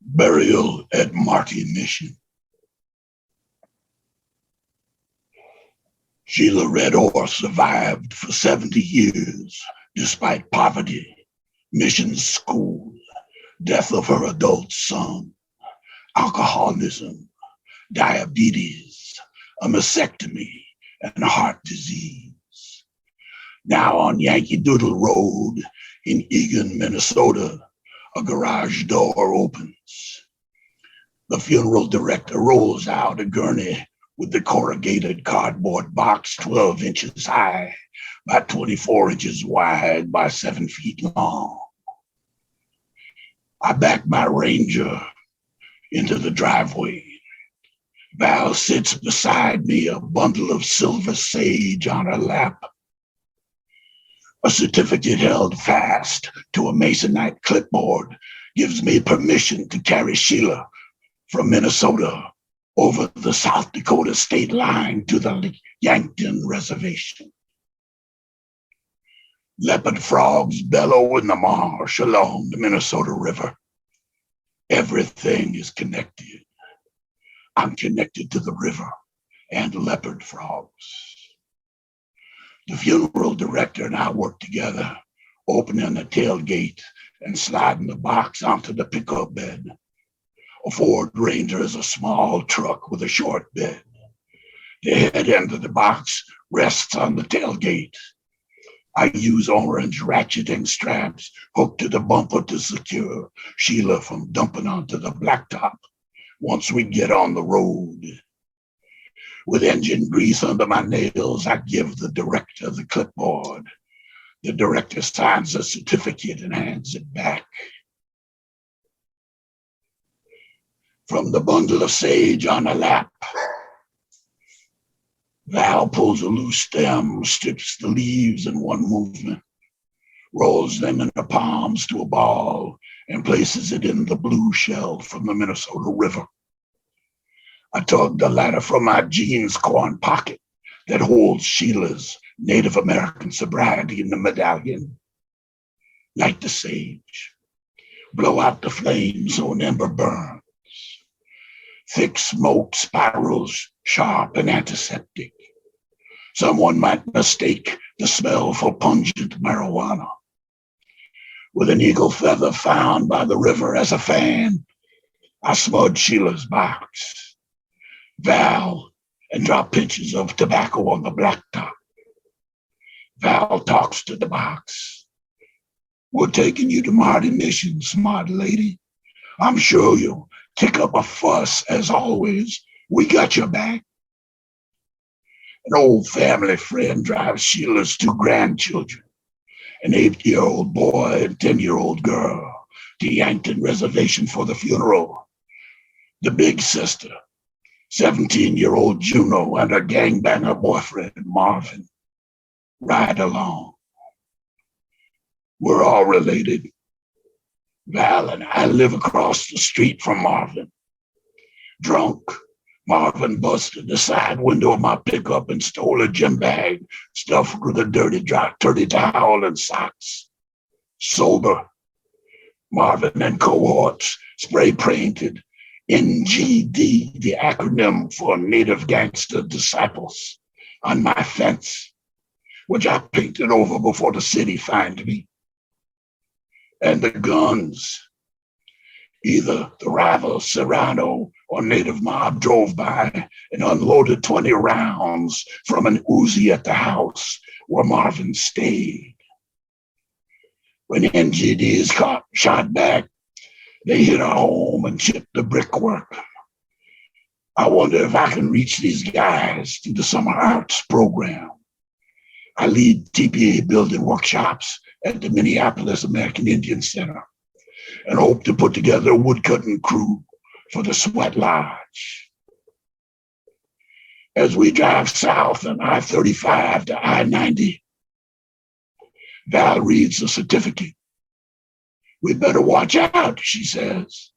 Burial at Marty Mission. Sheila Redharst survived for 70 years despite poverty, mission school, death of her adult son, alcoholism, diabetes, a mastectomy, and heart disease. Now on Yankee Doodle Road in Eagan, Minnesota, a garage door opens. The funeral director rolls out a gurney with the corrugated cardboard box 12 inches high by 24 inches wide by 7 feet long. I back my Ranger into the driveway. Val sits beside me, a bundle of silver sage on her lap. A certificate held fast to a masonite clipboard gives me permission to carry Sheila from Minnesota over the South Dakota state line to the Yankton Reservation. Leopard frogs bellow in the marsh along the Minnesota River. Everything is connected. I'm connected to the river and leopard frogs. The funeral director and I work together, opening the tailgate and sliding the box onto the pickup bed. A Ford Ranger is a small truck with a short bed. The head end of the box rests on the tailgate. I use orange ratcheting straps hooked to the bumper to secure Sheila from dumping onto the blacktop once we get on the road. With engine grease under my nails, I give the director the clipboard. The director signs a certificate and hands it back. From the bundle of sage on her lap, Val pulls a loose stem, strips the leaves in one movement, rolls them in her palms to a ball, and places it in the blue shell from the Minnesota River. I tug the ladder from my jeans corn pocket that holds Sheila's Native American sobriety in the medallion. Light the sage, blow out the flames so an ember burns. Thick smoke spirals, sharp and antiseptic. Someone might mistake the smell for pungent marijuana. With an eagle feather found by the river as a fan, I smudge Sheila's box, Val, and drop pinches of tobacco on the blacktop. Val talks to the box. We're taking you to Marty Mission, smart lady. I'm sure you'll kick up a fuss as always. We got your back. An old family friend drives Sheila's 2 grandchildren, an 8-year-old boy and 10-year-old girl, to Yankton Reservation for the funeral. The big sister, 17-year-old Juno, and her gangbanger boyfriend, Marvin, ride along. We're all related. Val and I live across the street from Marvin. Drunk, Marvin busted the side window of my pickup and stole a gym bag stuffed with a dirty towel and socks. Sober, Marvin and cohorts spray painted NGD, the acronym for Native Gangster Disciples, on my fence, which I painted over before the city fined me. And the guns, either the rival Serrano or Native mob drove by and unloaded 20 rounds from an Uzi at the house where Marvin stayed. When NGDs shot back, they hit our home and chipped the brickwork. I wonder if I can reach these guys through the summer arts program. I lead TPA building workshops at the Minneapolis American Indian Center and hope to put together a woodcutting crew for the Sweat Lodge. As we drive south on I-35 to I-90, Val reads the certificate. We better watch out, she says.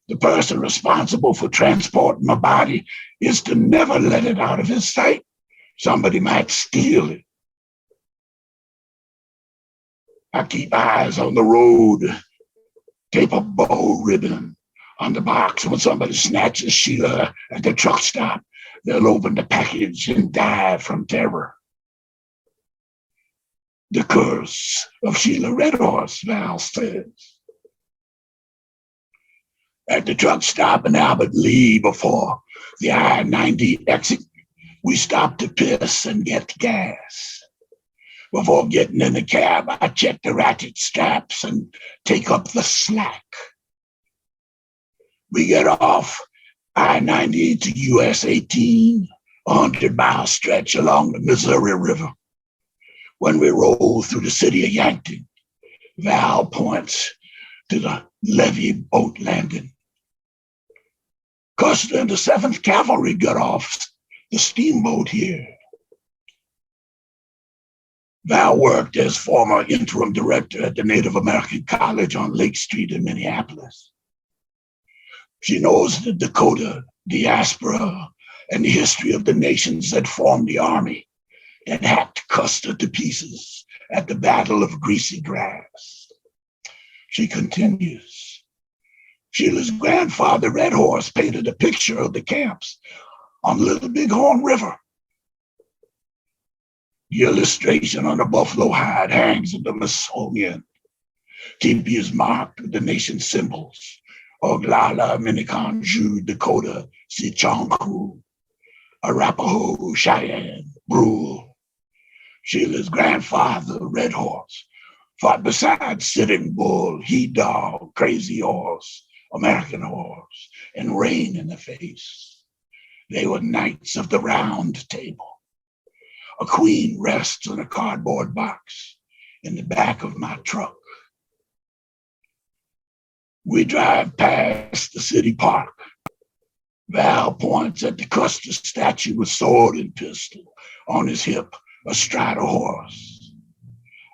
The person responsible for transporting my body is to never let it out of his sight. Somebody might steal it. I keep eyes on the road tape a bow ribbon on the box. When somebody snatches Sheila at the truck stop, they'll open the package and die from terror. The curse of Sheila Redharst, Val says. At the truck stop in Albert Lee before the I-90 exit, we stopped to piss and get gas. Before getting in the cab, I check the ratchet straps and take up the slack. We get off I-90 to US 18, a 100-mile stretch along the Missouri River. When we roll through the city of Yankton, Val points to the levee boat landing. Custer and the 7th Cavalry got off the steamboat here. Val worked as former interim director at the Native American College on Lake Street in Minneapolis. She knows the Dakota diaspora and the history of the nations that formed the army that hacked Custer to pieces at the Battle of Greasy Grass. She continues. Sheila's grandfather, Redharst, painted a picture of the camps on Little Bighorn River. The illustration on the buffalo hide hangs in the Smithsonian. Teepee is marked with the nation's symbols: Oglala, Minneconne, Sioux, Dakota, Sichonku, Arapaho, Cheyenne, Brule. Sheila's grandfather, Redharst, fought beside Sitting Bull, He Dog, Crazy Horse, American Horse, and Rain in the Face. They were knights of the Round Table. A queen rests on a cardboard box in the back of my truck. We drive past the city park. Val points at the Custer statue with sword and pistol on his hip, astride a horse.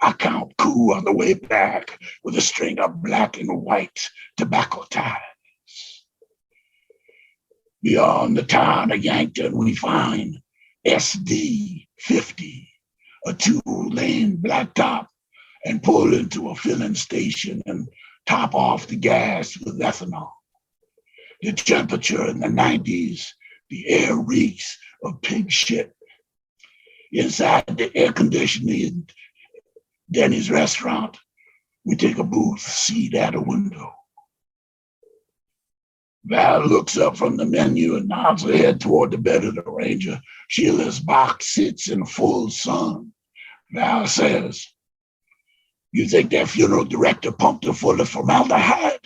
I count coup on the way back with a string of black and white tobacco ties. Beyond the town of Yankton, we find SD 50, a 2-lane blacktop, and pull into a filling station and top off the gas with ethanol. The temperature in the 90s, the air reeks of pig shit. Inside the air-conditioning Denny's restaurant, we take a booth seat at a window. Val looks up from the menu and nods her head toward the bed of the Ranger. Sheila's box sits in full sun. Val says, "You think that funeral director pumped her full of formaldehyde?"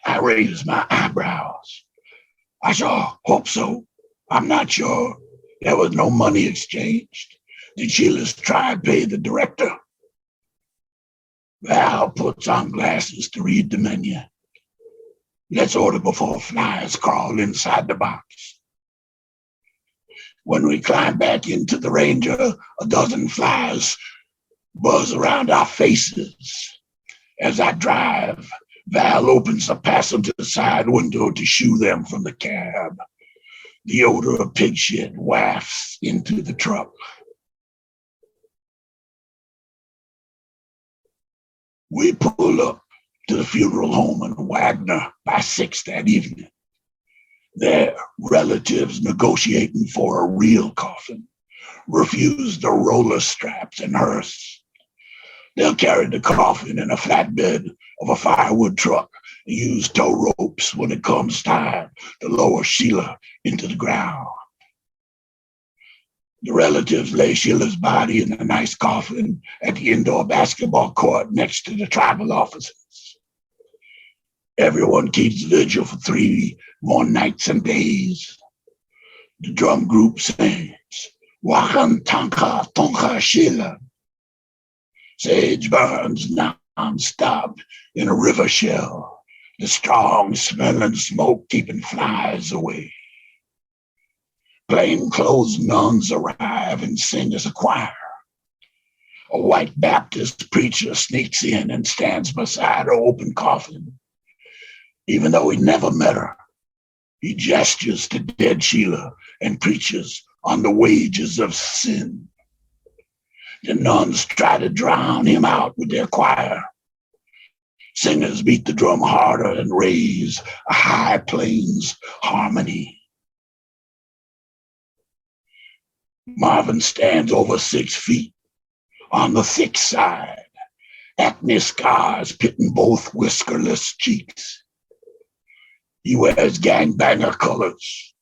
I raise my eyebrows. I sure hope so. I'm not sure. There was no money exchanged. Did Sheila's tribe pay the director? Val puts on glasses to read the menu. Let's order before flies crawl inside the box. When we climb back into the Ranger, a dozen flies buzz around our faces. As I drive, Val opens the passenger side window to shoo them from the cab. The odor of pig shit wafts into the truck. We pull up to the funeral home in Wagner by 6 that evening. Their relatives negotiating for a real coffin refuse the roller straps and hearse. They'll carry the coffin in a flatbed of a firewood truck and use tow ropes when it comes time to lower Sheila into the ground. The relatives lay Sheila's body in a nice coffin at the indoor basketball court next to the tribal offices. Everyone keeps vigil for 3 more nights and days. The drum group sings, "Wakan Tanka Tonka Sheila." Sage burns non-stop in a river shell, the strong smelling smoke keeping flies away. Plainclothes nuns arrive and sing as a choir. A white Baptist preacher sneaks in and stands beside her open coffin. Even though he never met her, he gestures to dead Sheila and preaches on the wages of sin. The nuns try to drown him out with their choir. Singers beat the drum harder and raise a high plains harmony. Marvin stands over 6 feet on the thick side, acne scars pitting both whiskerless cheeks. He wears gangbanger colors,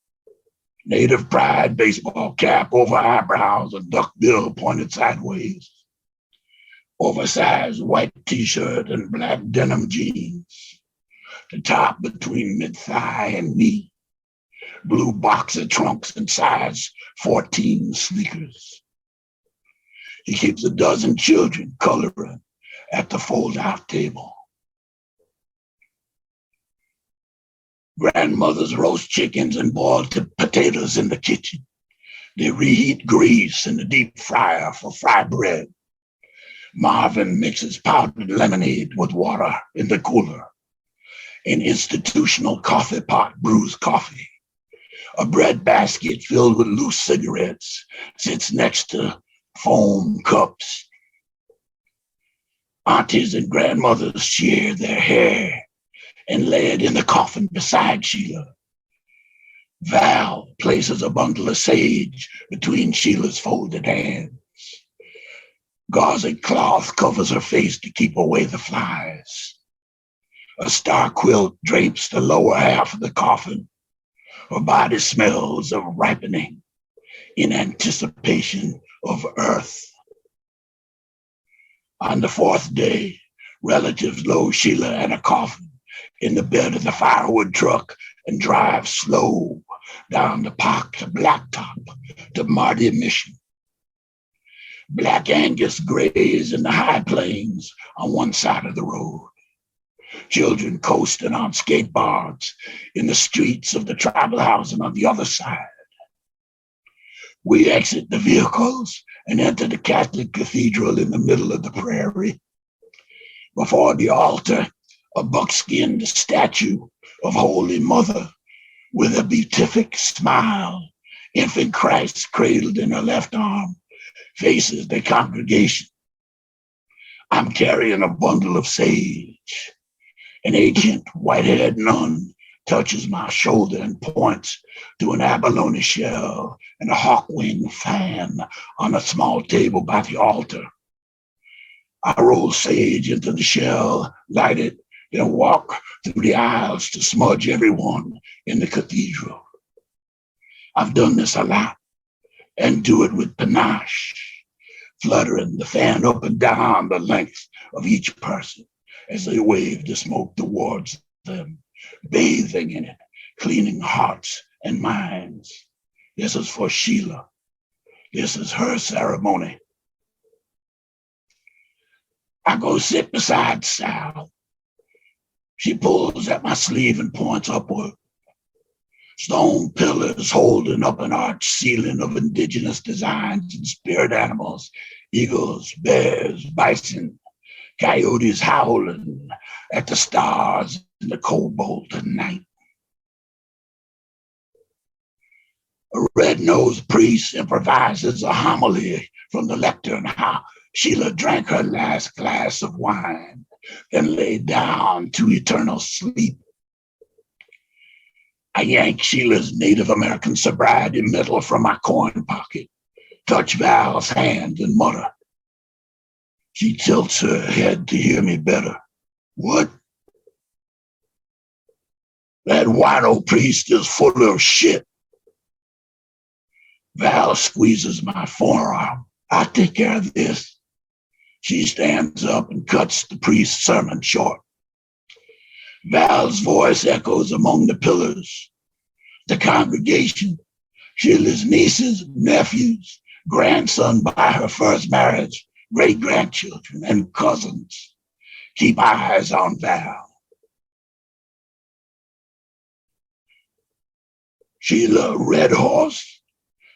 native pride baseball cap over eyebrows, a duck bill pointed sideways, oversized white t-shirt and black denim jeans, the top between mid-thigh and knee, blue boxer trunks and size 14 sneakers. He keeps a dozen children coloring at the fold-out table. Grandmothers roast chickens and boil potatoes in the kitchen. They reheat grease in the deep fryer for fry bread. Marvin mixes powdered lemonade with water in the cooler. An institutional coffee pot brews coffee. A bread basket filled with loose cigarettes sits next to foam cups. Aunties and grandmothers shear their hair and lay it in the coffin beside Sheila. Val places a bundle of sage between Sheila's folded hands. Gauzy cloth covers her face to keep away the flies. A star quilt drapes the lower half of the coffin. Her body smells of ripening in anticipation of earth. On the 4th day, relatives load Sheila and a coffin in the bed of the firewood truck and drive slow down the parked blacktop to Marty Mission. Black Angus graze in the high plains on one side of the road. Children coasting on skateboards in the streets of the tribal housing on the other side. We exit the vehicles and enter the Catholic cathedral in the middle of the prairie. Before the altar, a buck-skinned statue of Holy Mother with a beatific smile, infant Christ cradled in her left arm, faces the congregation. I'm carrying a bundle of sage. An ancient white-haired nun touches my shoulder and points to an abalone shell and a hawk-wing fan on a small table by the altar. I roll sage into the shell, light it, then walk through the aisles to smudge everyone in the cathedral. I've done this a lot and do it with panache, fluttering the fan up and down the length of each person as they wave the smoke towards them, bathing in it, cleaning hearts and minds. This is for Sheila. This is her ceremony. I go sit beside Sal. She pulls at my sleeve and points upward. Stone pillars holding up an arched ceiling of indigenous designs and spirit animals, eagles, bears, bison, coyotes howling at the stars in the cobalt of night. A red-nosed priest improvises a homily from the lectern how Sheila drank her last glass of wine, then lay down to eternal sleep. I yank Sheila's Native American sobriety medal from my coin pocket, touch Val's hand and mutter. She tilts her head to hear me better. What? That wino priest is full of shit. Val squeezes my forearm. I'll take care of this. She stands up and cuts the priest's sermon short. Val's voice echoes among the pillars. The congregation, Sheila's nieces, nephews, grandson by her first marriage, great-grandchildren, and cousins. Keep eyes on Val. Sheila Redharst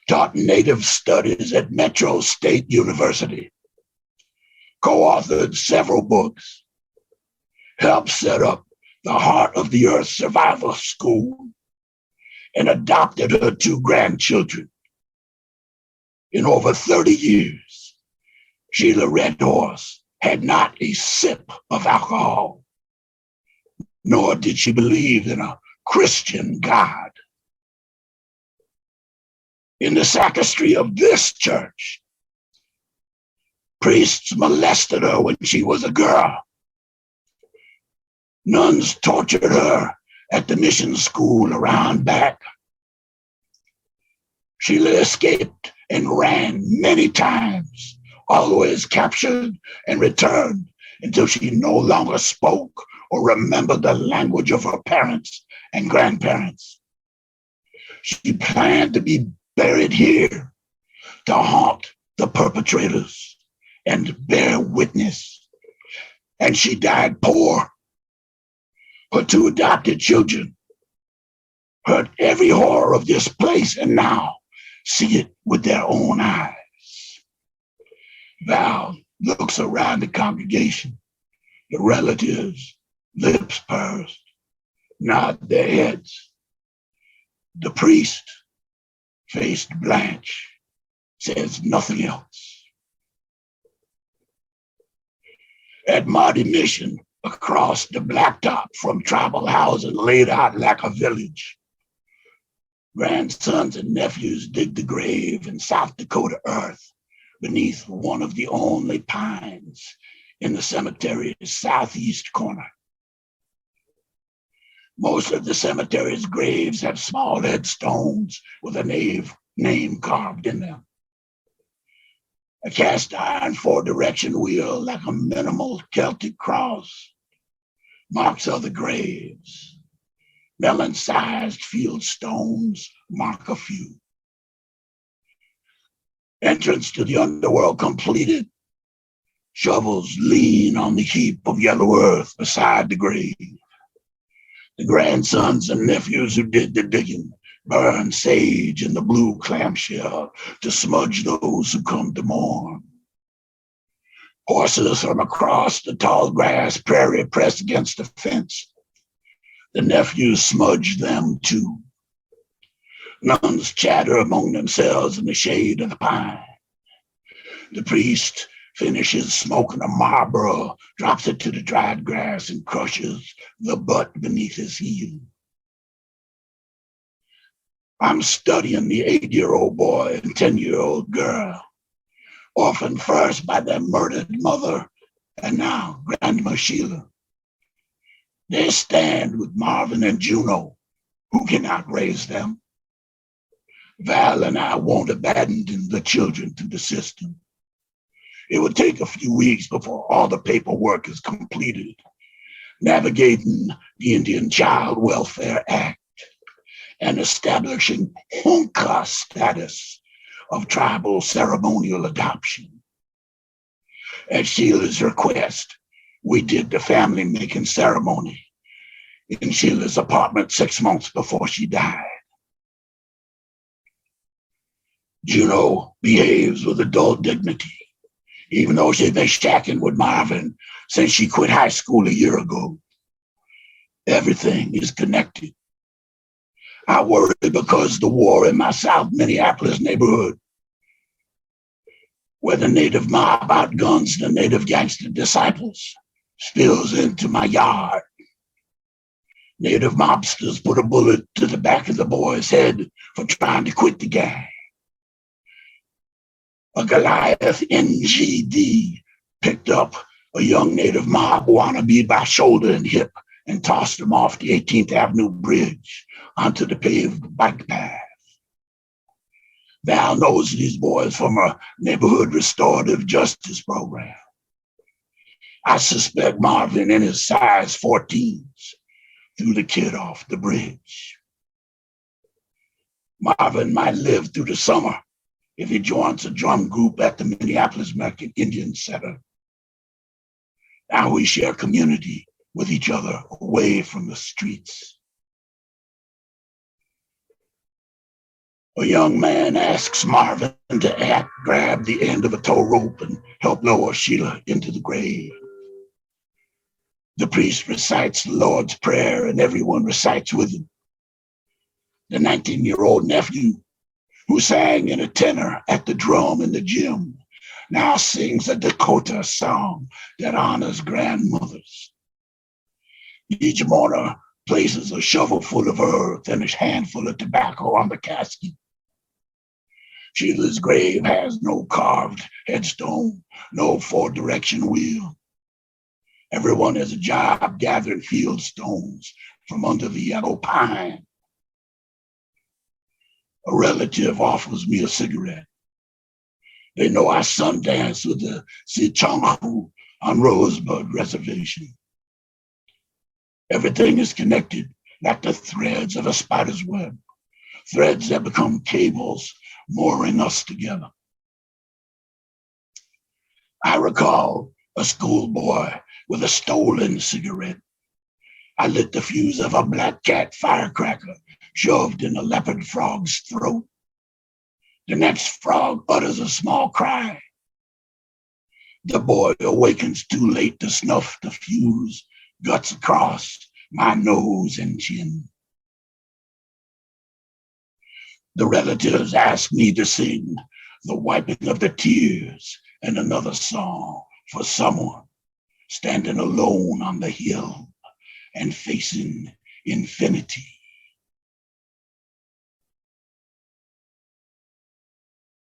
taught Native Studies at Metro State University, co-authored several books, helped set up the Heart of the Earth Survival School, and adopted her 2 grandchildren. In over 30 years, Sheila Redharst had not a sip of alcohol. nor did she believe in a Christian God. In the sacristy of this church, priests molested her when she was a girl. Nuns tortured her at the mission school around back. Sheila escaped and ran many times, always captured and returned until she no longer spoke or remembered the language of her parents and grandparents. She planned to be buried here to haunt the perpetrators and bear witness. And she died poor. Her two adopted children heard every horror of this place and now see it with their own eyes. Val looks around the congregation. The relatives, lips pursed, nod their heads. The priest, face blanched, says nothing else. At Marty Mission, across the blacktop from tribal housing laid out like a village, grandsons and nephews dig the grave in South Dakota earth beneath one of the only pines in the cemetery's southeast corner. Most of the cemetery's graves have small headstones with a name carved in them. A cast iron four-direction wheel like a minimal Celtic cross marks other graves. Melon-sized field stones mark a few. Entrance to the underworld completed. Shovels lean on the heap of yellow earth beside the grave. The grandsons and nephews who did the digging burn sage in the blue clamshell to smudge those who come to mourn. Horses from across the tall grass prairie pressed against the fence. The nephews smudge them too. Nuns chatter among themselves in the shade of the pine. The priest finishes smoking a Marlboro, drops it to the dried grass, and crushes the butt beneath his heel. I'm studying the 8-year-old boy and 10-year-old girl, orphaned first by their murdered mother and now Grandma Sheila. They stand with Marvin and Juno, who cannot raise them. Val and I won't abandon the children to the system. It will take a few weeks before all the paperwork is completed, navigating the Indian Child Welfare Act and establishing Honka status of tribal ceremonial adoption. At Sheila's request, we did the family making ceremony in Sheila's apartment 6 months before she died. Juno behaves with adult dignity, even though she's been shacking with Marvin since she quit high school a year ago. Everything is connected. I worry because the war in my South Minneapolis neighborhood, where the native mob outguns the native gangster disciples, spills into my yard. Native mobsters put a bullet to the back of the boy's head for trying to quit the gang. A Goliath NGD picked up a young native mob wannabe by shoulder and hip and tossed him off the 18th Avenue Bridge onto the paved bike path. Val knows these boys from a neighborhood restorative justice program. I suspect Marvin in his size 14s threw the kid off the bridge. Marvin might live through the summer if he joins a drum group at the Minneapolis American Indian Center. Now we share community with each other away from the streets. A young man asks Marvin to grab the end of a tow rope and help lower Sheila into the grave. The priest recites the Lord's Prayer and everyone recites with him. The 19-year-old nephew, who sang in a tenor at the drum in the gym, now sings a Dakota song that honors grandmothers. Each mourner places a shovel full of earth and a handful of tobacco on the casket. Sheila's grave has no carved headstone, no four-direction wheel. Everyone has a job gathering field stones from under the yellow pine. A relative offers me a cigarette. They know I sundance with the Sichanghu on Rosebud Reservation. Everything is connected like the threads of a spider's web, threads that become cables mooring us together. I recall a schoolboy with a stolen cigarette. I lit the fuse of a black cat firecracker shoved in a leopard frog's throat. The next frog utters a small cry. The boy awakens too late to snuff the fuse, guts across my nose and chin. The relatives ask me to sing the wiping of the tears and another song for someone standing alone on the hill and facing infinity.